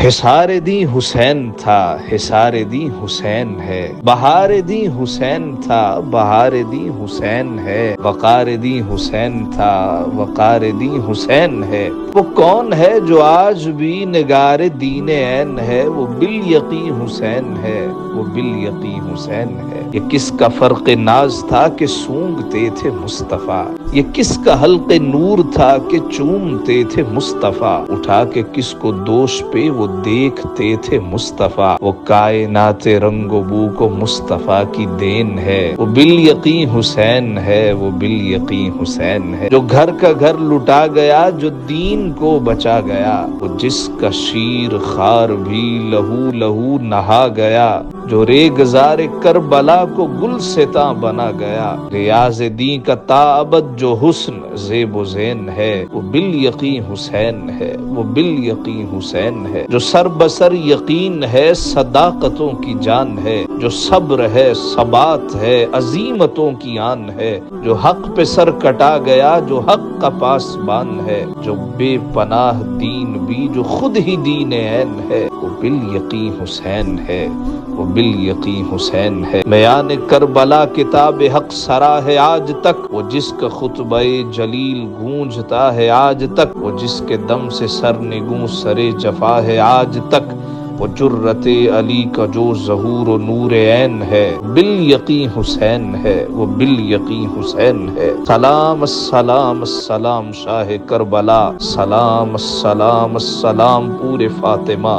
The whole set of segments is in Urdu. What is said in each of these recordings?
حصار دیں حسین تھا، حصار دیں حسین ہے، بہار دیں حسین تھا، بہار دیں حسین ہے، وقار دیں حسین تھا، وقار دیں حسین ہے۔ وہ کون ہے جو آج بھی نگار دین عین ہے؟ وہ بالیقین حسین ہے، وہ بالیقین حسین ہے۔ یہ کس کا فرق ناز تھا کہ سونگتے تھے مصطفیٰ، یہ کس کا حلق نور تھا کہ چومتے تھے مصطفیٰ، اٹھا کے کس کو دوش پہ وہ دیکھتے تھے مصطفیٰ۔ وہ کائنات رنگ و بو کو مصطفیٰ کی دین ہے، وہ بالیقین حسین ہے، وہ بالیقین حسین ہے۔ جو گھر کا گھر لٹا گیا، جو دین کو بچا گیا، وہ جس کا شیر خار بھی لہو لہو نہا گیا، جو ریگزار کربلا کو گلستاں بنا گیا۔ ریاض دین کا تا ابد جو حسن زیب و زین ہے، وہ بالیقین حسین ہے، وہ بالیقین حسین ہے۔ جو سر بسر یقین ہے، صداقتوں کی جان ہے، جو صبر ہے، ثبات ہے، عزیمتوں کی آن ہے۔ جو حق پہ سر کٹا گیا، جو حق کا پاسبان ہے، جو بے پناہ دین بھی جو خود ہی دین عین ہے، وہ بالیقین حسین ہے، وہ بالیقین حسین ہے۔ میان کربلا کتاب حق سرا ہے آج تک، وہ جس کا خطبہ جلیل گونجتا ہے آج تک، وہ جس کے دم سے سر نگوں سرے جفا ہے آج تک، وہ جرت علی کا جو ظہور و نور عین ہے، بالیقین حسین ہے، وہ بالیقین حسین ہے۔ سلام السلام السلام شاہ کربلا، سلام السلام السلام پورے فاطمہ،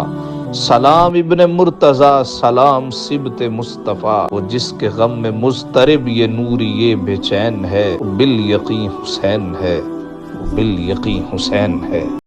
سلام ابن مرتضیٰ، سلام سبط مصطفیٰ۔ وہ جس کے غم میں مضطرب یہ نوری یہ بے چین ہے، وہ بالیقین حسین ہے، وہ بالیقین حسین ہے۔